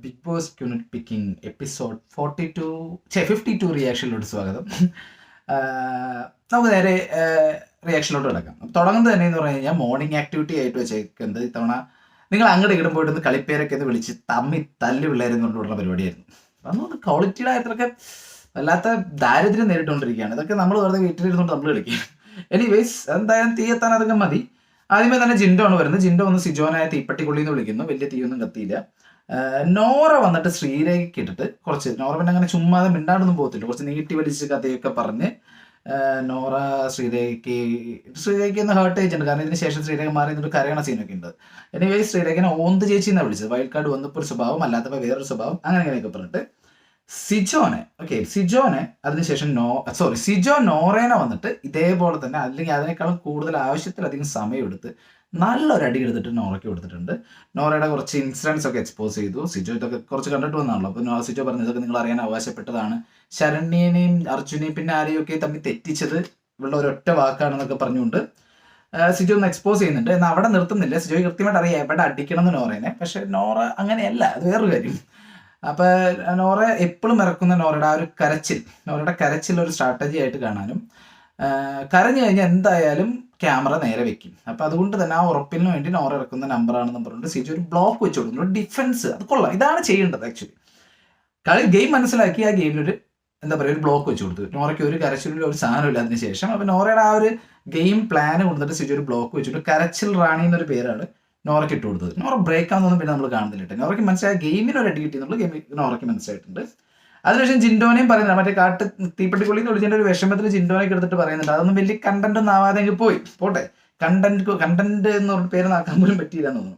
Big boss ക്യൂണിറ്റ് picking episode 52 റിയാക്ഷനിലോട്ട് സ്വാഗതം. നമുക്ക് നേരെ റിയാക്ഷനിലോട്ട് കിടക്കാം. തുടങ്ങുന്നത് തന്നെ എന്ന് പറഞ്ഞു കഴിഞ്ഞാൽ മോർണിംഗ് ആക്ടിവിറ്റി ആയിട്ട് വെച്ചേക്കുന്നത് ഇത്തവണ നിങ്ങൾ അങ്ങോട്ട് ഇങ്ങോട്ട് പോയിട്ട് കളിപ്പേരൊക്കെ ഒന്ന് വിളിച്ച് തല്ലി പിള്ളേരെ കൊണ്ടുള്ള പരിപാടിയായിരുന്നു. അതൊന്നും ക്വാളിറ്റിയുടെ കാര്യത്തിലൊക്കെ വല്ലാത്ത ദാരിദ്ര്യം നേരിട്ടുകൊണ്ടിരിക്കുകയാണ്. ഇതൊക്കെ നമ്മൾ വെറുതെ വീട്ടിലിരുന്നുകൊണ്ട് നമ്മൾ കളിക്കുക. എനിവേസ് എന്തായാലും തീയെത്താൻ അതൊക്കെ മതി. ആദ്യമേ തന്നെ ജിൻഡോ ആണ് വരുന്നത്. ജിൻഡോ ഒന്ന് സിജോനായ തീപ്പട്ടിക്കുള്ളി എന്ന് വിളിക്കുന്നു. വലിയ തീയൊന്നും കത്തിയില്ല. നോറ വന്നിട്ട് ശ്രീരേഖയ്ക്ക് ഇട്ടിട്ട് കുറച്ച് നോറ പിന്നെ അങ്ങനെ ചുമ്മാതെ മിണ്ടാണ്ടൊന്നും പോകത്തില്ല, കുറച്ച് നീട്ടി വലിച്ച് കഥയൊക്കെ പറഞ്ഞ് നോറ ശ്രീരേഖയ്ക്ക് ഒന്ന് ഹേർട്ട് ചെയ്തിട്ടുണ്ട്. കാരണം ഇതിന് ശേഷം ശ്രീരേഖ മാറി നിന്നൊരു കരയണ സീനൊക്കെ ഉണ്ട്. എനിവേ ശ്രീരേഖനെ ഓന്ത് ചേച്ചി എന്നാണ് വിളിച്ചത്. വൈൽഡ് കാർഡ് വന്നപ്പോൾ ഒരു സ്വഭാവം, അല്ലാത്തപ്പോൾ വേറൊരു സ്വഭാവം, അങ്ങനെയൊക്കെ പറഞ്ഞിട്ട് സിജോനെ അതിനുശേഷം സിജോ നോറേനെ വന്നിട്ട് ഇതേപോലെ തന്നെ അല്ലെങ്കിൽ അതിനേക്കാളും കൂടുതൽ ആവശ്യത്തിലധികം സമയം എടുത്ത് നല്ലൊരു അടി എടുത്തിട്ട് നോറയ്ക്ക് കൊടുത്തിട്ടുണ്ട്. നോറയുടെ കുറച്ച് ഇൻസിഡൻസ് ഒക്കെ എക്സ്പോസ് ചെയ്തു. സിജോ ഇതൊക്കെ കുറച്ച് കണ്ടിട്ട് വന്നാണല്ലോ. അപ്പോൾ സിജോ പറഞ്ഞു ഇതൊക്കെ നിങ്ങൾ അറിയാൻ അവകാശപ്പെട്ടതാണ്. ശരണ്യനെയും അർജുനെയും പിന്നെ ആരെയൊക്കെ തമ്മിൽ തെറ്റിച്ചത് ഇവളുടെ ഒരൊറ്റ വാക്കാണെന്നൊക്കെ പറഞ്ഞുകൊണ്ട് സിജോ ഒന്ന് എക്സ്പോസ് ചെയ്യുന്നുണ്ട്. എന്നാൽ അവിടെ നിർത്തുന്നില്ല. സിജോ കൃത്യമായിട്ട് അറിയാം എവിടെ അടിക്കണം എന്ന് നോറേനെ. പക്ഷെ നോറ അങ്ങനെയല്ല, അത് വേറൊരു കാര്യം. അപ്പൊ നോറ എപ്പോഴും ഇറക്കുന്ന നോറയുടെ ആ ഒരു നോറയുടെ കരച്ചിൽ ഒരു സ്ട്രാറ്റജി ആയിട്ട് കാണാനും, കരഞ്ഞു കഴിഞ്ഞാൽ എന്തായാലും ക്യാമറ നേരെ വെക്കും. അപ്പൊ അതുകൊണ്ട് തന്നെ ആ ഉറപ്പിന് വേണ്ടി നോറ ഇറക്കുന്ന നമ്പറാണെന്ന് പറഞ്ഞിട്ട് സിജു ഒരു ബ്ലോക്ക് വെച്ച് കൊടുക്കുന്നു, ഒരു ഡിഫൻസ്. അത് കൊള്ളാം, ഇതാണ് ചെയ്യേണ്ടത്. ആക്ച്വലി ഗെയിം മനസ്സിലാക്കി ആ ഗെയിമിലൊരു ഒരു ബ്ലോക്ക് വെച്ച് കൊടുത്തു. നോറയ്ക്ക് ഒരു കരച്ചിലും ഒരു സാധനമില്ല അതിന് ശേഷം. അപ്പൊ നോറയുടെ ആ ഒരു ഗെയിം പ്ലാന് കൊണ്ടിട്ട് സിജു ഒരു ബ്ലോക്ക് വെച്ചിട്ട് കരച്ചിൽ റാണി എന്നൊരു പേരാണ് നോറയ്ക്ക് ഇട്ട് കൊടുത്തത്. നോറ ബ്രേക്ക് ആവുന്നൊന്നും പിന്നെ നമ്മൾ കാണുന്നില്ല. നോറയ്ക്ക് മനസ്സിലായ ഗെയിമിന് ഒരു അടി കിട്ടിയെന്നുള്ള ഗെയിം നോറയ്ക്ക് മനസ്സിലായിട്ടുണ്ട്. അതിനുശേഷം ജിൻഡോനെയും പറയുന്നത് മറ്റേ തീപ്പെട്ടിക്കുള്ളിൽ നിന്ന് വിളിച്ചതിന്റെ ഒരു വിഷമത്തിൽ ജിൻഡോനൊക്കെ എടുത്തിട്ട് പറയുന്നുണ്ട്. അതൊന്നും വലിയ കണ്ടന്റ് ഒന്നും ആവാതെ പോട്ടെ, കണ്ടന്റ് എന്ന് പറഞ്ഞ പേര് നാക്കാൻ പോലും പറ്റിയില്ല എന്ന് തോന്നുന്നു.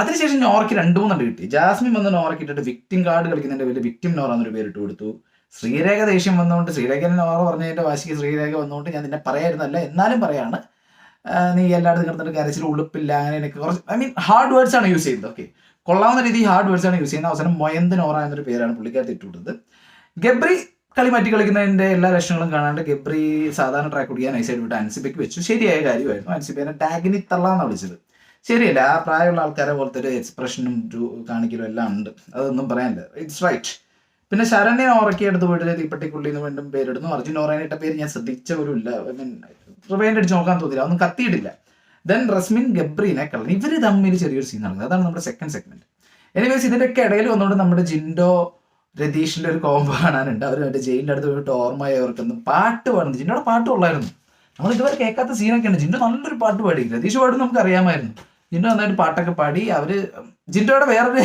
അതിനുശേഷം നോറയ്ക്ക് 2-3 കിട്ടി. ജാസ്മിൻ വന്ന് നോറയ്ക്ക് ഇട്ടിട്ട് വിക്ടിം കാർഡ് കളിക്കുന്നതിന്റെ പേര് വിക്ടിം നോറ എന്നൊരു പേരിട്ട് കൊടുത്തു. ശ്രീരേഖ ദേഷ്യം വന്നുകൊണ്ട് ശ്രീരേഖനെ നോറ പറഞ്ഞതിന്റെ വാശിക്ക് ശ്രീരേഖ വന്നുകൊണ്ട് ഞാൻ നിന്നെ പറയായിരുന്നല്ല, എന്നാലും പറയാണ്, നീ എല്ലായിടത്തും കിടന്നിട്ട് കരച്ചിൽ ഉളുപ്പില്ല അങ്ങനെയൊക്കെ കുറച്ച് ഹാർഡ് വേർഡ്സ് ആണ് യൂസ് ചെയ്യുന്നത്. ഓക്കെ, കൊള്ളാവുന്ന രീതിയിൽ ഹാർഡ് വേർഡ്സ് ആണ് യൂസ് ചെയ്യുന്നത്. അവസാനം മൊയന്ത് നോറ എന്നൊരു പേരാണ് പുള്ളിക്കാരത്ത് ഇട്ടുകൊടുത്തത്. ഗബ്രി കളി മാറ്റി കളിക്കുന്നതിന്റെ എല്ലാ ലക്ഷണങ്ങളും കാണാണ്ട് ഗബ്രി സാധാരണ ട്രാക്ക് കുടിക്കാൻ നൈസായിട്ട് വിട്ട് അൻസിബയ്ക്ക് വെച്ചു. ശരിയായ കാര്യമായിരുന്നു. അൻസിബേനെ ടാഗിനി തള്ളാന്നാണ് വിളിച്ചത്. ശരിയല്ല, ആ പ്രായമുള്ള ആൾക്കാരെ പോലത്തെ ഒരു എക്സ്പ്രഷനും ഒരു എല്ലാം ഉണ്ട്, അതൊന്നും പറയാനില്ല. It's right. പിന്നെ ശരണ്യെ നോറയ്ക്ക് എടുത്ത് പോയിട്ട് തീപ്പെട്ടിക്കുള്ളി എന്ന് വീണ്ടും പേരെടുന്നു. അർജുൻ നോറേനെ ഇട്ട പേര് ഞാൻ ശ്രദ്ധിച്ച പോലും ഇല്ല. റിവൈൻഡ് അടിച്ച് നോക്കാൻ തോന്നില്ല, ഒന്നും കത്തിയിട്ടില്ല. ദെൻ റസ്മിൻ ഗബ്രീനെ കളഞ്ഞു. ഇവര് തമ്മിൽ ചെറിയൊരു സീൻ നടക്കുന്നത്. അതാണ് നമ്മുടെ സെക്കൻഡ് സെഗ്മെന്റ്. എനിവേസ് ഇതിന്റെയൊക്കെ ഇടയിൽ വന്നുകൊണ്ട് നമ്മുടെ ജിൻഡോ രതീഷിന്റെ ഒരു കോംബോ കാണാനുണ്ട്. അവർ മറ്റേ ജയിലിന്റെ അടുത്ത് പോയിട്ട് ഓർമ്മയവർക്കൊന്നും പാട്ട് പാടുന്നു. ജിൻഡോയുടെ പാട്ട് ഉള്ളായിരുന്നു, നമ്മൾ ഇതുവരെ കേൾക്കാത്ത സീനൊക്കെ ഉണ്ട്. ജിൻഡോ നല്ലൊരു പാട്ട് പാടി. രതീഷ് പാടും നമുക്ക് അറിയാമായിരുന്നു. ജിൻഡോ നന്നായിട്ട് പാട്ടൊക്കെ പാടി. അവര് ജിൻഡോയുടെ വേറൊരു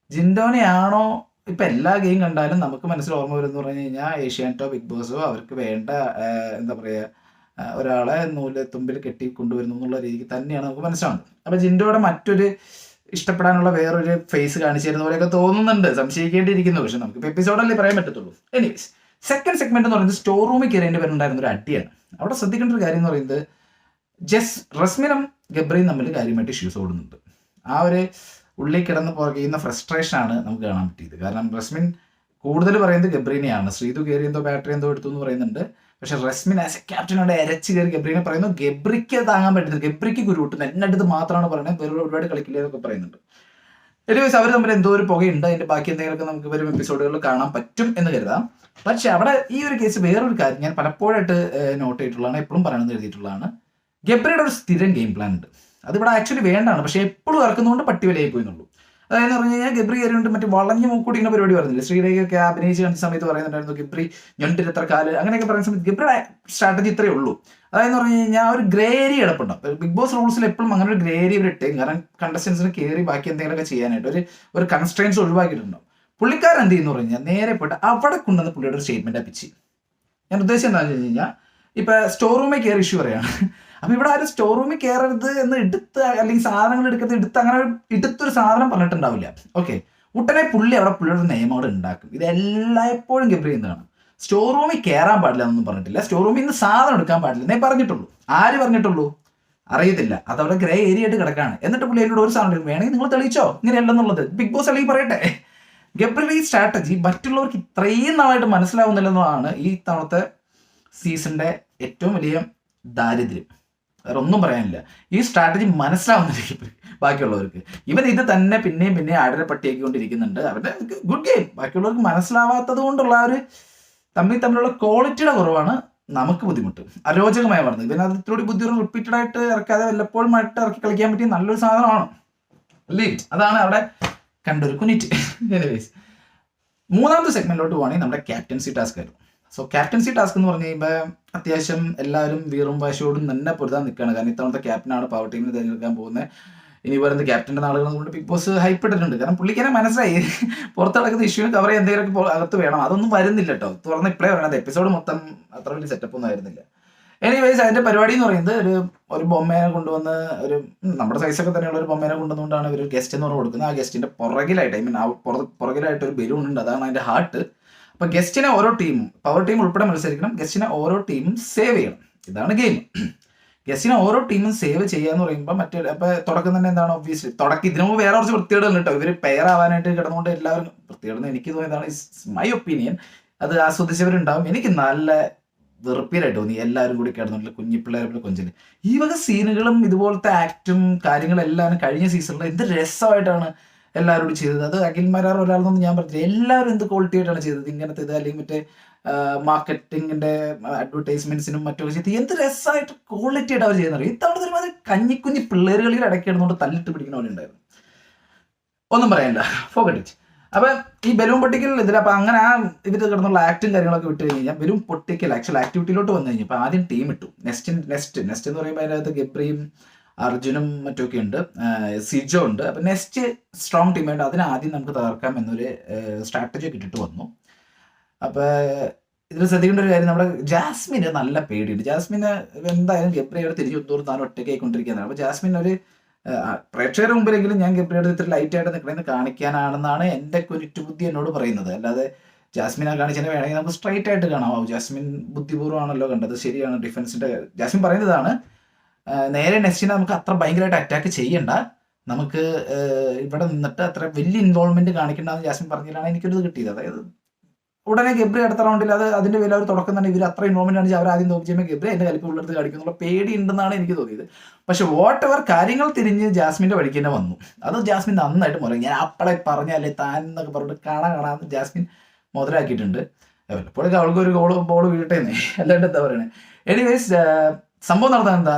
ജിൻഡോനെയാണോ ഇപ്പൊ എല്ലാ ഗെയിം കണ്ടാലും നമുക്ക് മനസ്സിൽ ഓർമ്മ വരുമെന്ന് പറഞ്ഞു കഴിഞ്ഞാൽ ഏഷ്യാനെറ്റോ ബിഗ് ബോസോ അവർക്ക് വേണ്ട ഒരാളെ തുമ്പിൽ കെട്ടി കൊണ്ടുവരുന്നു എന്നുള്ള രീതിക്ക് തന്നെയാണ് നമുക്ക് മനസ്സിലാവുന്നത്. അപ്പൊ ജിൻഡോയുടെ മറ്റൊരു ഇഷ്ടപ്പെടാനുള്ള വേറൊരു ഫേസ് കാണിച്ചു തരുന്ന പോലെയൊക്കെ തോന്നുന്നുണ്ട്, സംശയിക്കേണ്ടിയിരിക്കുന്നു. പക്ഷെ നമുക്ക് എപ്പിസോഡല്ലേ പറയാൻ പറ്റത്തുള്ളൂ. എനിവേസ് സെക്കൻഡ് സെഗ്മെന്റ് എന്ന് പറയുന്നത് സ്റ്റോർ റൂമിൽ കയറേണ്ടി വരുന്നുണ്ടായിരുന്ന ഒരു അടിയാണ്. അവിടെ ശ്രദ്ധിക്കേണ്ട ഒരു കാര്യം എന്ന് പറയുന്നത് റസ്മിനും ഗബ്രിയും തമ്മിൽ കാര്യമായിട്ട് ഇഷ്യൂസ് ഓടുന്നുണ്ട്. ആ ഒരു ഉള്ളിൽ കിടന്ന് പുറകെയുന്ന ഫ്രസ്ട്രേഷനാണ് നമുക്ക് കാണാൻ പറ്റിയത്. കാരണം റസ്മിൻ കൂടുതൽ പറയുന്നത് ഗബ്രീനെയാണ്. ശ്രീതു കയറി എന്തോ ബാറ്ററി എന്തോ എടുത്തു എന്ന് പറയുന്നുണ്ട്. പക്ഷെ റസ്മിൻ ആസ് എ ക്യാപ്റ്റനോട് അരച്ച് കയറി ഗബ്രീനെ പറയുന്നു. ഗബ്രിക്ക് താങ്ങാൻ പറ്റുന്നത്, ഗബ്രിക്ക് കുരുട്ടുന്നു, എന്നെ അടുത്ത് മാത്രമാണ് പറയുന്നത്, വേറെ ഒരുപാട് കളിക്കില്ല എന്നൊക്കെ പറയുന്നുണ്ട്. എനിവേസ് അവർ തമ്മിൽ എന്തോ ഒരു പുകയുണ്ട്. അതിന്റെ ബാക്കി എന്തെങ്കിലുമൊക്കെ നമുക്ക് വരും എപ്പിസോഡുകളിൽ കാണാൻ പറ്റും എന്ന് കരുതാം. പക്ഷെ അവിടെ ഈ ഒരു കേസ് വേറൊരു കാര്യം ഞാൻ പലപ്പോഴായിട്ട് നോട്ട് ചെയ്തിട്ടുള്ളതാണ്, എപ്പോഴും പറയണമെന്ന് എഴുതിയിട്ടുള്ളതാണ്. ഗബ്രിയുടെ ഒരു സ്ഥിരം ഗെയിം പ്ലാൻ ഉണ്ട്. അതിവിടെ ആക്ച്വലി വേണ്ടാണ്, പക്ഷെ എപ്പോഴും ഇറക്കുന്നതുകൊണ്ട് പട്ടി വിലയായി പോയിന്നുള്ളൂ. അതായത് പറഞ്ഞു കഴിഞ്ഞാൽ ഗബ്രി കയറിയുണ്ട് മറ്റേ വളഞ്ഞു മൂക്കുടിക്കുന്ന പരിപാടി പറഞ്ഞില്ല. ശ്രീരേഖയൊക്കെ അഭിനയിച്ച് കണ്ട സമയത്ത് പറയുന്നുണ്ടായിരുന്നു ഗബ്രി ഞൊണ്ടിരത്ര കാല് അങ്ങനെയൊക്കെ പറയുന്ന സമയത്ത് ഗബ്രിയുടെ സ്ട്രാറ്റജി ഇത്രയേ ഉള്ളൂ. അതായത് പറഞ്ഞു കഴിഞ്ഞാൽ ഒരു ഗ്രേ ഏരിയ കിടപ്പുണ്ടാവും. ബിഗ് ബോസ് റൂൾസിൽ എപ്പോഴും അങ്ങനെ ഒരു ഗ്രേ ഏരിയ ഇട്ടേക്കും. കാരണം കണ്ടസ്റ്റൻസിന് കയറി ബാക്കി എന്തെങ്കിലുമൊക്കെ ചെയ്യാനായിട്ട് ഒരു കൺസ്ട്രെയിൻസ് ഒഴിവാക്കിയിട്ടുണ്ടാവും. പുള്ളിക്കാരൻ എന്ത് ചെയ്യുന്നു പറഞ്ഞു കഴിഞ്ഞാൽ നേരെ പോയിട്ട് അവിടെ കൊണ്ടുവന്ന് പുള്ളിയുടെ ഒരു സ്റ്റേറ്റ്മെന്റ് അപ്പിച്ച്. ഞാൻ ഉദ്ദേശിച്ചത് എന്താണെന്ന് വെച്ച് കഴിഞ്ഞാൽ ഇപ്പൊ സ്റ്റോർ റൂമിൽ കയറി ഇഷ്യൂ പറയാണ്. അപ്പൊ ഇവിടെ ആരും സ്റ്റോർ റൂമിൽ കയറരുത് എന്ന് അല്ലെങ്കിൽ സാധനങ്ങൾ എടുക്കരുത് അങ്ങനെ എടുത്തൊരു സാധനം പറഞ്ഞിട്ടുണ്ടാവില്ല. ഓക്കെ, ഉടനെ പുള്ളിയുടെ നിയമം അവിടെ ഉണ്ടാക്കും. ഇത് എല്ലായ്പ്പോഴും ഗബ്രി എന്താണ് സ്റ്റോർ റൂമിൽ കയറാൻ പാടില്ല എന്നൊന്നും പറഞ്ഞിട്ടില്ല. സ്റ്റോർ റൂമിൽ നിന്ന് സാധനം എടുക്കാൻ പാടില്ല എന്നേ പറഞ്ഞിട്ടുള്ളൂ. ആര് പറഞ്ഞിട്ടുള്ളൂ അറിയത്തില്ല. അതവിടെ ഗ്രേ ഏരിയ ആയിട്ട് കിടക്കാണ്. എന്നിട്ട് പുള്ളി എന്നോട് ഒരു സാധനം വേണമെങ്കിൽ നിങ്ങൾ തെളിയിച്ചോ ഇങ്ങനെയല്ലെന്നുള്ളത്. ബിഗ് ബോസ് അല്ലെങ്കിൽ പറയട്ടെ. ഗബ്രിയുടെ ഈ സ്ട്രാറ്റജി മറ്റുള്ളവർക്ക് ഇത്രയും നാളായിട്ട് മനസ്സിലാവുന്നില്ലെന്നതാണ് ഈ തവണത്തെ സീസണിന്റെ ഏറ്റവും വലിയ ദാരിദ്ര്യം. വേറെ ഒന്നും പറയാനില്ല. ഈ സ്ട്രാറ്റജി മനസ്സിലാവുന്നില്ല. ബാക്കിയുള്ളവർക്ക്. ഇവൻ ഇത് തന്നെ പിന്നെയും ആടിനെ പട്ടിയാക്കിക്കൊണ്ടിരിക്കുന്നുണ്ട്. അവരുടെ ഗുഡ് ഗെയിം ബാക്കിയുള്ളവർക്ക് മനസ്സിലാവാത്തത് കൊണ്ടുള്ള ഒരു തമ്മിലുള്ള ക്വാളിറ്റിയുടെ കുറവാണ് നമുക്ക് ബുദ്ധിമുട്ട്, അരോചകമായി പറഞ്ഞത്. ഇവനത് ഇത്തിരി ബുദ്ധിപൂർവ്വം റിപ്പീറ്റഡ് ആയിട്ട് ഇറക്കാതെ വല്ലപ്പോഴും ആയിട്ട് ഇറക്കി കളിക്കാൻ പറ്റിയ നല്ലൊരു സാധനമാണ്. ലീഡ് അതാണ് അവിടെ കണ്ടൊരു കുനിറ്റ്. എനിവേസ് മൂന്നാമത്തെ സെഗ്മെന്റിലോട്ട് പോകണമെങ്കിൽ നമ്മുടെ ക്യാപ്റ്റൻസി ടാസ്ക് ആയിരുന്നു. സോ ക്യാപ്റ്റൻസി ടാസ്ക് എന്ന് പറഞ്ഞു കഴിയുമ്പോൾ അത്യാവശ്യം എല്ലാവരും വീറും വാശിയോടും തന്നെ പൊരുതാൻ നിൽക്കുകയാണ്. കാരണം ഇത്തവണത്തെ ക്യാപ്റ്റനാണ് പവർ ടീമിന് തിരഞ്ഞെടുക്കാൻ പോകുന്നത്. ഇനി പറയുന്നത് ക്യാപ്റ്റൻ്റെ നാളുകൾ കൊണ്ട് ബിഗ് ബോസ് ഹൈപ്പ് ഇട്ടിട്ടുണ്ട്. കാരണം പുള്ളിക്കാരെ മനസ്സിലായി പുറത്ത് നടക്കുന്ന ഇഷ്യൂവിന് കവർ ചെയ്യാൻ എന്തെങ്കിലുമൊക്കെ അകത്ത് വേണം. അതൊന്നും വരുന്നില്ല കേട്ടോ. തുറന്ന് ഇപ്പോഴേ പറയണത് എപ്പിസോഡ് മൊത്തം അത്ര വലിയ സെറ്റപ്പ് ഒന്നും ആയിരുന്നില്ല. എനിവേസ് അതിന്റെ പരിപാടി എന്ന് പറയുന്നത് ഒരു ബൊമ്മേനെ കൊണ്ടുവന്ന് നമ്മുടെ സൈസൊക്കെ തന്നെയുള്ള ഒരു ബൊമ്മേനെ കൊണ്ടുവന്നുകൊണ്ടാണ് ഒരു ഗസ്റ്റ് എന്ന് പറഞ്ഞ് കൊടുക്കുന്നത്. ആ ഗസ്റ്റിന്റെ പുറകിലായിട്ട് പുറകിലായിട്ട് ഒരു ബലൂൺ ഉണ്ട്, അതാണ് അതിന്റെ ഹാർട്ട്. അപ്പൊ ഗസ്റ്റിനെ ഓരോ ടീമും പവർ ടീം ഉൾപ്പെടെ മത്സരിക്കണം. ഗസ്റ്റിനെ ഓരോ ടീമും സേവ് ചെയ്യണം. ഇതാണ് ഗെയിം. ഗസ്റ്റിനെ ഓരോ ടീമും സേവ് ചെയ്യാന്ന് പറയുമ്പോൾ അപ്പൊ തുടക്കം തന്നെ എന്താണ് ഒബ്വിയസ്ലി ഇതിനു മുമ്പ് വേറെ കുറച്ച് വൃത്തികേടുകൾ കേട്ടോ. ഇവര് പെയർ ആവാനായിട്ട് കിടന്നുകൊണ്ട് എല്ലാവരും വൃത്തികേടെന്ന് എനിക്ക് തോന്നിയതാണ് മൈ ഒപ്പീനിയൻ. അത് ആസ്വദിച്ചവരുണ്ടാവും. എനിക്ക് നല്ല വെറുപ്പിലായിട്ട് തോന്നി എല്ലാവരും കൂടി കിടന്നിട്ടുള്ള കുഞ്ഞിപ്പിള്ളേരെ കൊഞ്ചല്. ഈ വക സീനുകളും ഇതുപോലത്തെ ആക്റ്റും കാര്യങ്ങളെല്ലാം കഴിഞ്ഞ സീസണിൽ എന്ത് രസമായിട്ടാണ് എല്ലാവരോടും ചെയ്തത്. അത് അഖിൽമാരാർ ഒരാളെന്നൊന്നും ഞാൻ പറഞ്ഞില്ല. എല്ലാവരും എന്ത് ക്വാളിറ്റി ആയിട്ടാണ് ചെയ്തത്. ഇങ്ങനത്തെ ഇത് അല്ലെങ്കിൽ മറ്റേ മാർക്കറ്റിങ്ങിന്റെ അഡ്വർടൈസ്മെന്റ്സിനും മറ്റൊക്കെ ചെയ്ത് എന്ത് രസമായിട്ട് ക്വാളിറ്റി ആയിട്ട് അവർ ചെയ്യുന്നത്. ഇത്തവണ ഒരുമാതിരി കഞ്ഞിക്കുഞ്ഞി പിള്ളേരുകളിൽ ഇടയ്ക്കിടുന്നോണ്ട് തല്ലിട്ട് പിടിക്കുന്ന പോലെ ഉണ്ടായിരുന്നു. ഒന്നും പറയാനില്ല, ഫോർഗെറ്റ് ഇറ്റ്. അപ്പൊ ഈ ബലൂൺ പൊട്ടിക്കൽ ഇതിൽ അപ്പൊ അങ്ങനെ ആ ഇവർ കിടന്നുള്ള ആക്റ്റും കാര്യങ്ങളൊക്കെ വിട്ട് കഴിഞ്ഞാൽ ബലൂൺ പൊട്ടിക്കൽ ആക്ച്വൽ ആക്ടിവിറ്റിയിലോട്ട് വന്നു കഴിഞ്ഞപ്പോൾ ആദ്യം ടീം ഇട്ടു. നെക്സ്റ്റ് എന്ന് പറയുമ്പോൾ അതിനകത്ത് ഗബ്രിയും അർജുനും മറ്റൊക്കെ ഉണ്ട്, സിജോ ഉണ്ട്. അപ്പൊ നെക്സ്റ്റ് സ്ട്രോങ് ടീമായിട്ട് അതിനെ ആദ്യം നമുക്ക് തകർക്കാം എന്നൊരു സ്ട്രാറ്റജി ഒക്കെ ഇട്ടിട്ട് വന്നു. അപ്പൊ ഇതിൽ ശ്രദ്ധിക്കേണ്ട ഒരു കാര്യം, നമ്മുടെ ജാസ്മിന് നല്ല പേടിയുണ്ട്. ജാസ്മിന് എന്തായാലും ഗബ്രിയോട് തിരിച്ചു ഒത്തോറും താൻ ഒറ്റയ്ക്കായിക്കൊണ്ടിരിക്കുന്നതാണ്. അപ്പൊ ജാസ്മിൻ ഒരു പ്രേക്ഷകരുടെ മുമ്പിലെങ്കിലും ഞാൻ ഗബ്രിയോട് ഇത്ര ലൈറ്റ് ആയിട്ട് നിൽക്കണമെന്ന് കാണിക്കാനാണെന്നാണ് എൻ്റെ കുരുറ്റു ബുദ്ധി എന്നോട് പറയുന്നത്. അല്ലാതെ ജാസ്മിനെ കാണിച്ചതിനെ വേണമെങ്കിൽ നമുക്ക് സ്ട്രൈറ്റ് ആയിട്ട് കാണാം. ജാസ്മിൻ ബുദ്ധിപൂർവ്വമാണല്ലോ കണ്ടത്, ശരിയാണ്. ഡിഫൻസിന്റെ ജാസ്മിൻ പറയുന്നതാണ്, നേരെ നെക്സ്റ്റിനെ നമുക്ക് അത്ര ഭയങ്കരമായിട്ട് അറ്റാക്ക് ചെയ്യണ്ട, നമുക്ക് ഇവിടെ നിന്നിട്ട് അത്ര വലിയ ഇൻവോൾവ്മെന്റ് കാണിക്കേണ്ടെന്ന് ജാസ്മിൻ പറഞ്ഞതിലാണ് എനിക്കൊരു കിട്ടിയത്. അതായത് ഉടനെ ഗബ്രി അടുത്ത റൗണ്ടിൽ അതിന്റെ വില അവർ തുടക്കം തന്നെ ഇവർ അത്ര ഇൻവോൾവ്മെന്റ് കാണിച്ച് അവർ ആദ്യം തോന്നി ചെയ്യുമ്പോൾ ഗബ്രി അതിന്റെ കലിപ്പ് ഉള്ളടുത്ത് കാണിക്കുന്നുള്ള പേടി ഉണ്ടെന്നാണ് എനിക്ക് തോന്നിയത്. പക്ഷെ വാട്ട് എവർ കാര്യങ്ങൾ തിരിഞ്ഞ് ജാസ്മിന്റെ വഴിക്ക് തന്നെ വന്നു. അത് ജാസ്മിൻ നന്നായിട്ട് മുതലാക്കി. ഞാൻ അപ്പളെ പറഞ്ഞല്ലേ താൻ എന്നൊക്കെ പറഞ്ഞിട്ട് കാണാന്ന് ജാസ്മിൻ മുതലാക്കിയിട്ടുണ്ട്. എപ്പോഴൊക്കെ അവൾക്ക് ഒരു ബോൾ വീഴട്ടേന്നേ, അല്ലാണ്ട് എന്താ പറയണേ. എനിവേസ് സംഭവം നടത്താൻ എന്താ,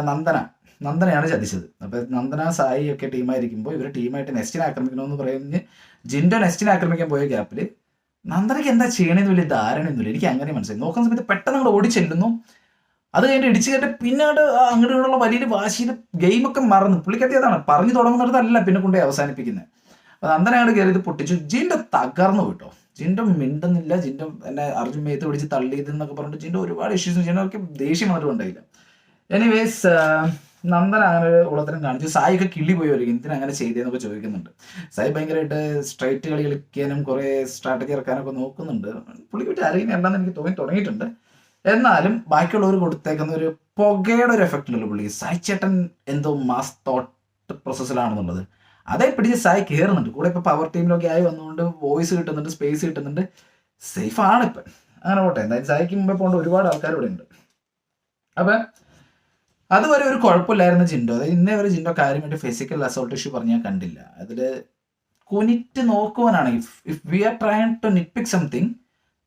നന്ദനയാണ് ചതിച്ചത്. അപ്പൊ നന്ദന സായി ഒക്കെ ടീമായിരിക്കുമ്പോൾ ഇവർ ടീമായിട്ട് നെസ്റ്റിനെ ആക്രമിക്കണമെന്ന് പറഞ്ഞ് ജിൻഡോ നെസ്റ്റിനെ ആക്രമിക്കാൻ പോയ ഗ്യാപ്പില് നന്ദനയ്ക്ക് എന്താ ചെയ്യണമെന്ന് വലിയ ധാരണയൊന്നുമില്ല. എനിക്ക് അങ്ങനെ മനസ്സിലായി. നോക്കുന്ന സമയത്ത് പെട്ടെന്ന് അങ്ങോട്ട് ഓടിച്ചെല്ലുന്നു. അത് കഴിഞ്ഞിട്ട് ഇടിച്ചു കയറ്റി പിന്നെ അങ്ങോട്ട് ഇങ്ങോട്ടുള്ള വലിയ വാശിയിൽ ഗെയിമൊക്കെ മറന്നു. പുള്ളിക്കത്തി അതാണ് പറഞ്ഞു തുടങ്ങുന്നിടത്തല്ല പിന്നെ കൊണ്ടുപോയി അവസാനിപ്പിക്കുന്നത്. അപ്പൊ നന്ദന അങ്ങോട്ട് കയറി ഇത് പൊട്ടിച്ചു. ജിൻഡോ തകർന്നു കേട്ടോ. ജിൻഡോ മിണ്ടുന്നില്ല. ജിൻഡോ എന്നെ അർജുൻ മേത്ത് പിടിച്ച് തള്ളിയതെന്നൊക്കെ പറഞ്ഞിട്ട് ജിൻഡോ ഒരുപാട് ഇഷ്യൂസ് ജിൻഡോക്ക് ദേഷ്യം വന്നിട്ട് ഉണ്ടായില്ല. എനിവേസ് നന്ദന അങ്ങനെ ഒരു ഉളത്തരം കാണിച്ചു. സായിയൊക്കെ കിള്ളി പോയി വരിക, എന്തിനാ അങ്ങനെ ചെയ്തതെന്നൊക്കെ ചോദിക്കുന്നുണ്ട്. സായി ഭയങ്കരമായിട്ട് സ്ട്രൈറ്റ് കളി കളിക്കാനും കുറെ സ്ട്രാറ്റജി ഇറക്കാനൊക്കെ നോക്കുന്നുണ്ട്. പുള്ളി വിട്ട് അറിയുന്നില്ലെന്ന് എനിക്ക് തുടങ്ങിയിട്ടുണ്ട്. എന്നാലും ബാക്കിയുള്ളവർ കൊടുത്തേക്കുന്ന ഒരു പുകയുടെ ഒരു എഫക്റ്റ് ഉണ്ടല്ലോ പുള്ളി. സായി ചേട്ടൻ എന്തോ മാസ് തോട്ട് പ്രോസസ്സിലാണെന്നുള്ളത് അതേ പിടിച്ച് സായി കയറുന്നുണ്ട്. കൂടെ ഇപ്പൊ പവർ ടീമിലൊക്കെ ആയി വന്നുകൊണ്ട് വോയിസ് കിട്ടുന്നുണ്ട്, സ്പേസ് കിട്ടുന്നുണ്ട്, സേഫ് ആണ് ഇപ്പം. അങ്ങനെ പോട്ടെ. എന്തായാലും സായിക്ക് മുമ്പേ പോകേണ്ട ഒരുപാട് ആൾക്കാർ ഇവിടെ ഉണ്ട്. അപ്പൊ അതുവരെ ഒരു കുഴപ്പമില്ലായിരുന്നു ജിൻഡോ. അതായത് ഇന്നേ വരെ ജിൻഡോ കാര്യമായിട്ട് ഫിസിക്കൽ അസോൾട്ട് ഇഷ്യൂ പറഞ്ഞാൽ കണ്ടില്ല. അതില് കുനിറ്റ് നോക്കുവാനാണ്. If we are trying to knit pick something,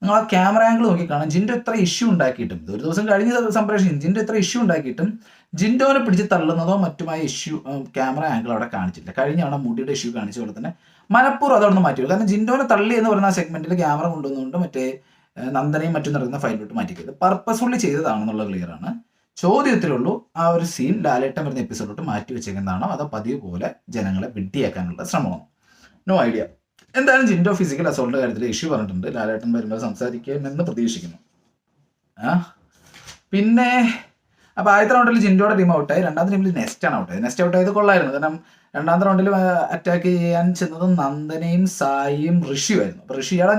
നിങ്ങൾ ആ ക്യാമറ ആംഗിൾ നോക്കി കാണാം. ജിൻഡോ ഇത്ര ഇഷ്യൂ ഉണ്ടാക്കിയിട്ടും, ഒരു ദിവസം കഴിഞ്ഞ് സംപ്രേഷണം ജിൻഡോ ഇത്ര ഇഷ്യൂ ഉണ്ടാക്കിയിട്ടും ജിൻഡോനെ പിടിച്ച് തള്ളുന്നതോ മറ്റുമായ ഇഷ്യൂ ക്യാമറ ആംഗിൾ അവിടെ കാണിച്ചില്ല. കഴിഞ്ഞ അവിടെ മുടിയുടെ ഇഷ്യൂ കാണിച്ച പോലെ തന്നെ മനപ്പൂർവ്വം അതവിടെ നിന്ന് മാറ്റിയത്. കാരണം ജിൻഡോനെ തള്ളി എന്ന് പറയുന്ന ആ സെഗ്മെന്റിൽ ക്യാമറ കൊണ്ടുവന്നുകൊണ്ട് മറ്റേ നന്ദനയും മറ്റും നടക്കുന്ന ഫയലിലോട്ട് മാറ്റിയത് പർപ്പസ്ഫുള്ളി ചെയ്തതാണെന്നുള്ളത് ക്ലിയർ ആണ്. ചോദ്യത്തിലുള്ളൂ, ആ ഒരു സീൻ ലാലേട്ടൻ വരുന്ന എപ്പിസോഡിലോട്ട് മാറ്റി വെച്ചേക്കുന്നതാണോ അതോ പതിവ് പോലെ ജനങ്ങളെ വിഡ്ഢിയാക്കാനുള്ള ശ്രമമാണോ? No idea. എന്തായാലും ജിൻഡോ ഫിസിക്കൽ അസോൾട്ടിന്റെ കാര്യത്തിൽ ഇഷ്യൂ പറഞ്ഞിട്ടുണ്ട്. ലാലേട്ടൻ വരുമ്പോൾ സംസാരിക്കുമെന്ന് പ്രതീക്ഷിക്കുന്നു. പിന്നെ അപ്പൊ ആദ്യത്തെ റൗണ്ടിൽ ജിൻഡോയുടെ ടീം ഔട്ടായി. രണ്ടാമത്തെ ടീമിൽ നെസ്റ്റ് ആണ് ഔട്ടായത്. നെസ്റ്റ് ഔട്ടായത് കൊള്ളായിരുന്നു. കാരണം രണ്ടാമത്തെ റൗണ്ടിൽ അറ്റാക്ക് ചെയ്യാൻ ചെന്നത് നന്ദനയും സായിയും ഋഷിയുമായിരുന്നു. അപ്പൊ ഋഷിയുടെ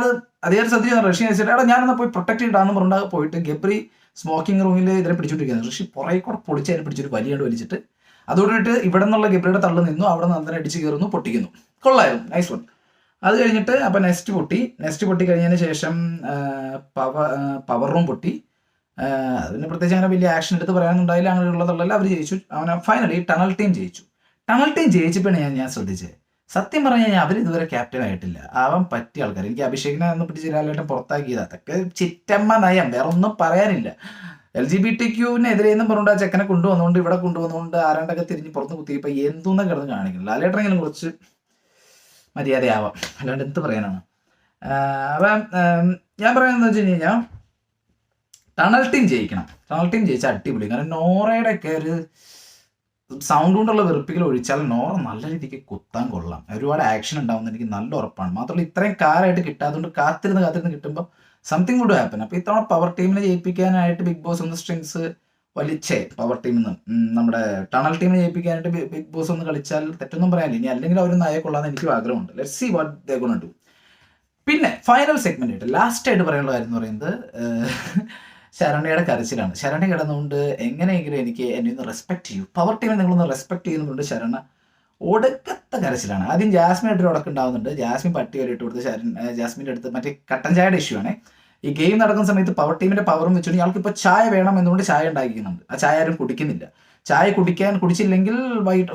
അത് അതേ ശ്രദ്ധിച്ചു. ഋഷി വെച്ചിട്ട് ഞാനെന്നാ പോയി പ്രൊട്ടക്ട് ചെയ്തിട്ടാന്ന് പറഞ്ഞാൽ പോയിട്ട് ഗബ്രി സ്മോക്കിംഗ് റൂമിൽ ഇതിനെ പിടിച്ചോണ്ടിരിക്കുന്നത്. ഋഷി പുറകെ കൂടെ പൊളിച്ച് അതിനെ പിടിച്ചിട്ട് വലിയാണ്ട് വലിച്ചിട്ട് അതോടിട്ട് ഇവിടെ നിന്നുള്ള ഗബ്രിയുടെ തള്ളു നിന്നു. അവിടെ നന്ദന അടിച്ച് കയറുന്നു, പൊട്ടിക്കുന്നു. കൊള്ളായിരുന്നു, നൈസ് വൺ. അത് കഴിഞ്ഞിട്ട് അപ്പൊ നെസ്റ്റ് പൊട്ടി കഴിഞ്ഞതിന് ശേഷം പവർ റൂം പൊട്ടി. അതിന് പ്രത്യേകിച്ച് അങ്ങനെ വലിയ ആക്ഷൻ എടുത്ത് പറയാനുണ്ടായില്ല. അങ്ങനെയുള്ള തള്ളല്ല അവർ ജയിച്ചു. അവനെ ഫൈനലി ടണൽ ടീം ജയിച്ചു. ടണൽ ടീം ജയിച്ചപ്പോഴാണ് ഞാൻ ശ്രദ്ധിച്ചത്. സത്യം പറഞ്ഞാൽ അവർ ഇതുവരെ ക്യാപ്റ്റൻ ആയിട്ടില്ല. ആവാൻ പറ്റിയ ആൾക്കാർ. എനിക്ക് അഭിഷേകിനെ ഒന്ന് പിടിച്ച് ലാലേട്ടൻ പുറത്താക്കിയത് അതൊക്കെ ചിറ്റമ്മ നയം, വേറെ ഒന്നും പറയാനില്ല. LGBTQ-നെതിരെ എന്നും പറഞ്ഞുകൊണ്ട് ആ ചെക്കനെ കൊണ്ടുവന്നുകൊണ്ട് ഇവിടെ കൊണ്ടുവന്നുകൊണ്ട് ആരാണ്ടൊക്കെ തിരിഞ്ഞ് പുറത്ത് കുത്തിയപ്പോൾ എന്തൊന്നും കിടന്ന് കാണിക്കുന്നു. ലാലേട്ടനെങ്കിലും കുറച്ച് മര്യാദയാവാം, അല്ലാണ്ട് എന്ത് പറയാനാണ്. അപ്പം ഞാൻ പറയുന്നത് വെച്ച് കഴിഞ്ഞാൽ ടണൽ ടീം ജയിക്കണം. ടണൽ ടീം ജയിച്ചാൽ അടിപൊളി. കാരണം നോറയുടെ ഒക്കെ ഒരു സൗണ്ട് കൊണ്ടുള്ള വെറുപ്പിക്കൽ ഒഴിച്ചാൽ നോറ നല്ല രീതിക്ക് കുത്താൻ കൊള്ളാം. ഒരുപാട് ആക്ഷൻ ഉണ്ടാവുമെന്ന് എനിക്ക് നല്ല ഉറപ്പാണ്. മാത്രമല്ല ഇത്രയും കാലമായിട്ട് കിട്ടാത്തതുകൊണ്ട് കാത്തിരുന്ന് കിട്ടുമ്പോൾ സംതിങ് വുഡ് ഹാപ്പൻ. അപ്പോൾ ഇത്തവണ പവർ ടീമിനെ ജയിപ്പിക്കാനായിട്ട് ബിഗ് ബോസ് ഒന്ന് സ്ട്രിങ്സ് വലിച്ചേ പവർ ടീമിൽ നിന്ന് നമ്മുടെ ടണൽ ടീമിനെ ജയിപ്പിക്കാനായിട്ട് ബിഗ് ബോസ് ഒന്ന് കളിച്ചാൽ തെറ്റൊന്നും പറയാനില്ല. ഇനി അല്ലെങ്കിൽ അവർ നയ കൊള്ളാന്ന് എനിക്കും ആഗ്രഹമുണ്ട്. Let's see what they gonna do. പിന്നെ ഫൈനൽ സെഗ്മെന്റ് ആയിട്ട് ലാസ്റ്റ് ആയിട്ട് പറയാനുള്ള കാര്യം എന്ന് പറയുന്നത് ശരണ്യയുടെ കരച്ചിലാണ്. ശരണ്യ കിടന്നുകൊണ്ട് എങ്ങനെയെങ്കിലും എനിക്ക് എന്നെ ഒന്ന് റെസ്പെക്ട് ചെയ്യൂ, പവർ ടീമിനെ നിങ്ങളൊന്ന് റെസ്പെക്ട് ചെയ്യുന്നുണ്ട്. ശരണ ഒടുക്കത്തെ കരച്ചിലാണ്. ആദ്യം ജാസ്മിനായിട്ടൊരു ഉടക്കുണ്ടാവുന്നുണ്ട്. ജാസ്മിൻ പട്ടി വരെ ഇട്ട് കൊടുത്ത് ജാസ്മിൻ്റെ അടുത്ത് മറ്റേ കട്ടൻ ചായയുടെ ഇഷ്യൂ ആണ്. ഈ ഗെയിം നടക്കുന്ന സമയത്ത് പവർ ടീമിന്റെ പവറും വെച്ചിട്ട് ഇയാൾക്ക് ഇപ്പോൾ ചായ വേണം എന്നുകൊണ്ട് ചായ ഉണ്ടാക്കിക്കുന്നുണ്ട്. ആ ചായ ആരും കുടിക്കുന്നില്ല. ചായ കുടിച്ചില്ലെങ്കിൽ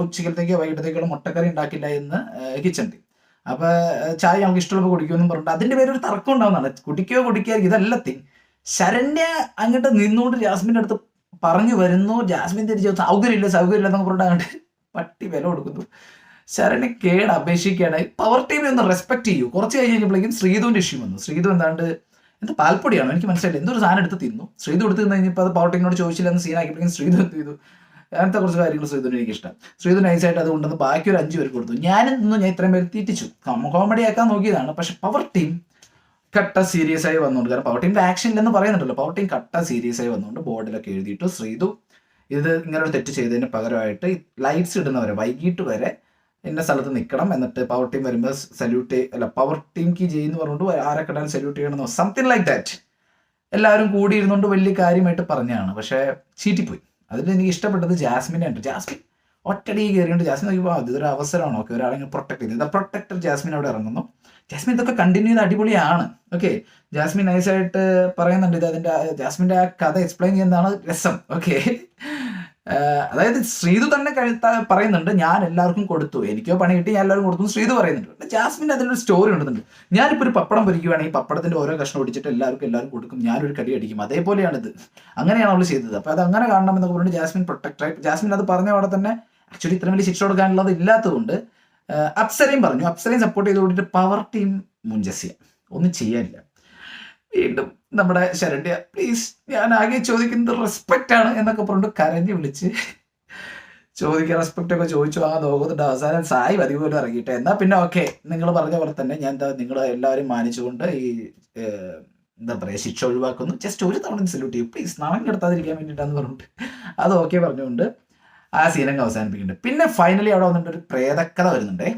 ഉച്ചക്കലത്തേക്കോ വൈകിട്ടത്തേക്കോ മുട്ടക്കറി ഉണ്ടാക്കില്ല എന്ന് കിച്ചൺ ടീം. അപ്പോൾ ചായ ഞങ്ങൾക്ക് ഇഷ്ടമുള്ളപ്പോൾ കുടിക്കുമെന്നും പറഞ്ഞിട്ട് അതിൻ്റെ പേരൊരു തർക്കം ഉണ്ടാവുന്നതാണ്. കുടിക്കാതിരിക്കും ഇതല്ല തിങ്. ശരണ്യ അങ്ങോട്ട് നിന്നുകൊണ്ട് ജാസ്മിൻ്റെ അടുത്ത് പറഞ്ഞു വരുന്നു. ജാസ്മിൻ തിരിച്ച് സൗകര്യമില്ല എന്നൊക്കെ പറഞ്ഞിട്ട് അങ്ങോട്ട് പട്ടി വില കൊടുക്കുന്നു. ശരണ്യ കേട് അപേക്ഷിക്കുകയാണ്. പവർ ടീമിനെ ഒന്ന് റെസ്പെക്ട് ചെയ്യൂ. കുറച്ച് കഴിഞ്ഞപ്പോഴേക്കും ശ്രീധുവിൻ്റെ ഇഷ്യൂ വന്നു. ശ്രീധു എന്താ പാൽപ്പൊടിയാണോ എനിക്ക് മനസ്സിലായില്ല, എന്തൊരു സാധനം എടുത്ത് തിന്നു. ശ്രീധു എടുത്ത് തിന്നു കഴിഞ്ഞപ്പോൾ അത് പവർ ടീമിനോട് ചോദിച്ചില്ല എന്ന് സീനാക്കിയപ്പോഴേക്കും ശ്രീധു എന്ത് ചെയ്തു, അങ്ങനത്തെ കുറച്ച് കാര്യങ്ങൾ ശ്രീധുവിന് എനിക്കിഷ്ടം. ശ്രീധു നൈസായിട്ട് അത് കൊണ്ടുവന്ന് ബാക്കി ഒരു 5 പേർക്ക് കൊടുത്തു. ഞാൻ ഇത്രയും പേര് തീറ്റിച്ചു, കോമഡി ആക്കാൻ നോക്കിയതാണ്. പക്ഷെ പവർ ടീം കട്ട സീരിയസ് ആയി വന്നുകൊണ്ട്, കാരണം പവർ ടീമിന്റെ ആക്ഷൻ ഇല്ലെന്ന് പറയുന്നുണ്ടല്ലോ, പവർ ടീം കട്ട സീരിയസ് ആയി വന്നുകൊണ്ട് ബോർഡിലൊക്കെ എഴുതിയിട്ട് ശ്രീധു ഇത് ഇങ്ങനെ ഒരു തെറ്റ് ചെയ്തതിന് പകരമായിട്ട് ലൈറ്റ്സ് ഇടുന്നവരെ വൈകിട്ട് വരെ ഇന്ന സ്ഥലത്ത് നിൽക്കണം, എന്നിട്ട് പവർ ടീം വരുമ്പോൾ പവർ ടീം കി ചെയ്യുന്നു പറഞ്ഞുകൊണ്ട് ആരെ കിട്ടാൻ സല്യൂട്ട് ചെയ്യണമെന്നോ സംതിങ് ലൈക്ക് ദാറ്റ് എല്ലാവരും കൂടി ഇരുന്നുകൊണ്ട് വലിയ കാര്യമായിട്ട് പറഞ്ഞതാണ്. പക്ഷേ ചീറ്റിപ്പോയി. അതിൽ എനിക്ക് ഇഷ്ടപ്പെട്ടത് ജാസ്മിനെ ഉണ്ട്. ജാസ്മിൻ ഒറ്റടി കയറിയിട്ട് ജാസ്മിൻ നോക്കിയപ്പോൾ ഇതൊരു അവസരമാണോ, ഓക്കെ, ഒരാളെ പ്രൊട്ടക്ട് ചെയ്ത് പ്രൊട്ടക്ടർ ജാസ്മിൻ അവിടെ ഇറങ്ങുന്നു. ജാസ്മിൻ ഇതൊക്കെ കണ്ടിന്യൂ ചെയ്ത് അടിപൊളിയാണ്. ഓക്കെ, ജാസ്മിൻ നൈസായിട്ട് പറയുന്നുണ്ട്. ഇത് അതിൻ്റെ ജാസ്മിൻ്റെ ആ കഥ എക്സ്പ്ലെയിൻ ചെയ്യുന്നതാണ് രസം. ഓക്കെ, അതായത് ശ്രീധു തന്നെ പറയുന്നുണ്ട് ഞാൻ എല്ലാവർക്കും കൊടുത്തു, എനിക്കോ പണി കിട്ടി, ഞാൻ എല്ലാവരും കൊടുത്തു ശ്രീധു പറയുന്നുണ്ട്. ജാസ്മിൻ അതിലൊരു സ്റ്റോറി ഉണ്ടെന്നുണ്ട്. ഞാനിപ്പോൾ ഒരു പപ്പടം പൊരിക്കുകയാണെങ്കിൽ പപ്പടത്തിന്റെ ഓരോ കഷ്ണം ഒടിച്ചിട്ട് എല്ലാവരും കൊടുക്കും, ഞാനൊരു കടി അടിക്കും. അതേപോലെയാണിത്. അങ്ങനെയാണ് അവൾ ചെയ്തത്. അപ്പോൾ അത് അങ്ങനെ കാണണം എന്നൊക്കെ പറഞ്ഞിട്ട് ജാസ്മിൻ പ്രൊട്ടക്ടറായി. ജാസ്മിൻ അത് പറഞ്ഞ അവിടെ തന്നെ ആക്ച്വലി ഇത്രയും വലിയ ശിക്ഷ കൊടുക്കാനുള്ളത് ഇല്ലാത്തതുകൊണ്ട് അപ്സരയും പറഞ്ഞു. അപ്സരയും സപ്പോർട്ട് ചെയ്ത് കൊടുത്തിട്ട് പവർ ടീം മുൻജസ്യ ഒന്നും ചെയ്യാനില്ല. വീണ്ടും നമ്മുടെ ശരണ്യ പ്ലീസ് ഞാൻ ആകെ ചോദിക്കുന്നത് റെസ്പെക്റ്റ് ആണ് എന്നൊക്കെ പറഞ്ഞിട്ട് കരഞ്ഞു വിളിച്ച് ചോദിക്കുക. റെസ്പെക്റ്റ് ഒക്കെ ചോദിച്ചു ആ നോക്കുന്നുണ്ട്. അവസാനം സായി പതിവ് പോലും ഇറങ്ങിയിട്ട് എന്നാൽ പിന്നെ ഓക്കെ നിങ്ങൾ പറഞ്ഞ പോലെ തന്നെ ഞാൻ നിങ്ങൾ എല്ലാവരും മാനിച്ചുകൊണ്ട് ഈ എന്താ പറയുക ശിക്ഷ ഒഴിവാക്കുന്നു, ജസ്റ്റ് ഒരു തവണ സല്യൂട്ട് ചെയ്യും പ്ലീസ്, നാളെ കിടത്താതിരിക്കാൻ വേണ്ടിയിട്ടാന്ന് പറഞ്ഞിട്ട് അത് ഓക്കെ പറഞ്ഞുകൊണ്ട് ആ സീനങ്ങ് അവസാനിപ്പിക്കുന്നുണ്ട്. പിന്നെ ഫൈനലി അവിടെ വന്നിട്ട് ഒരു പ്രേതക്കഥ വരുന്നുണ്ടേ.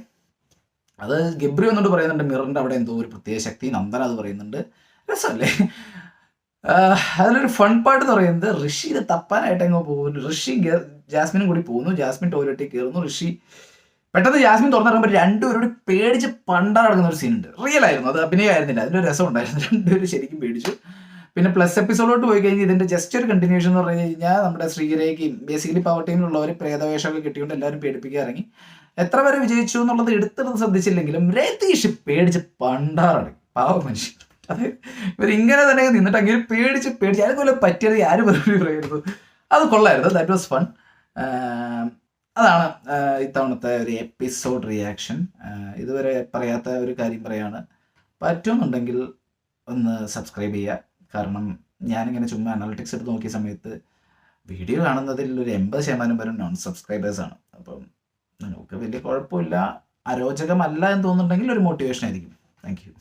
അത് ഗബ്രി വന്നിട്ട് പറയുന്നുണ്ട് മിററിൻ്റെ അവിടെ എന്തോ ഒരു പ്രത്യേക ശക്തി. നന്ദന അത് പറയുന്നുണ്ട്. രസമല്ലേ? അതിലൊരു ഫൺ പാർട്ട് എന്ന് പറയുന്നത് ഋഷി ഇത് തപ്പാനായിട്ട് അങ്ങ് പോകുന്നു. ഋഷി ജാസ്മിനും കൂടി പോകുന്നു. ജാസ്മിൻ ടോയ്ലറ്റിൽ കയറുന്നു. ഋഷി പെട്ടെന്ന് ജാസ്മിൻ തുറന്നിറങ്ങുമ്പോൾ രണ്ടുപേരോട് പേടിച്ച് പണ്ടാ നടക്കുന്ന ഒരു സീനുണ്ട്. റിയൽ ആയിരുന്നു, അത് അഭിനയമായിരുന്നില്ല. അതിലൊരു രസം ഉണ്ടായിരുന്നു. രണ്ടുപേരും ശരിക്കും പേടിച്ചു. പിന്നെ പ്ലസ് എപ്പിസോഡോട്ട് പോയി കഴിഞ്ഞാൽ ഇതിന്റെ ജസ്റ്റ് ഒരു കണ്ടിന്യൂഷൻ എന്ന് പറഞ്ഞു കഴിഞ്ഞാൽ നമ്മുടെ ശ്രീരേഖയും ബേസിക്കലി പവർ ടീമിലുള്ളവർ പ്രേതവേഷമൊക്കെ കിട്ടിക്കൊണ്ട് എല്ലാവരും പേടിപ്പിക്കാൻ ഇറങ്ങി. എത്ര പേരെ വിജയിച്ചു എന്നുള്ളത് എടുത്തെടുത്ത് ശ്രദ്ധിച്ചില്ലെങ്കിലും രതീഷ് പേടിച്ച് പണ്ടാറടങ്ങി. പാവ മനുഷ്യൻ. അത് ഇവരിങ്ങനെ തന്നെ നിന്നിട്ട് അങ്ങനെ പേടിച്ച് അതുപോലെ പറ്റിയത് ആരും പറയുന്നത്. അത് കൊള്ളായിരുന്നു. That was fun. അതാണ് ഇത്തവണത്തെ ഒരു എപ്പിസോഡ് റിയാക്ഷൻ. ഇതുവരെ പറയാത്ത ഒരു കാര്യം പറയാണ്, പറ്റുമെന്നുണ്ടെങ്കിൽ ഒന്ന് സബ്സ്ക്രൈബ് ചെയ്യുക. കാരണം ഞാനിങ്ങനെ ചുമ്മാ അനാലിറ്റിക്സ് എടുത്ത് നോക്കിയ സമയത്ത് വീഡിയോ കാണുന്നതിൽ ഒരു 80% വരെ നോൺ സബ്സ്ക്രൈബേഴ്സാണ്. അപ്പം നമുക്ക് വലിയ കുഴപ്പമില്ല, അരോചകമല്ല എന്ന് തോന്നുന്നുണ്ടെങ്കിൽ ഒരു മോട്ടിവേഷൻ ആയിരിക്കും. Thank you.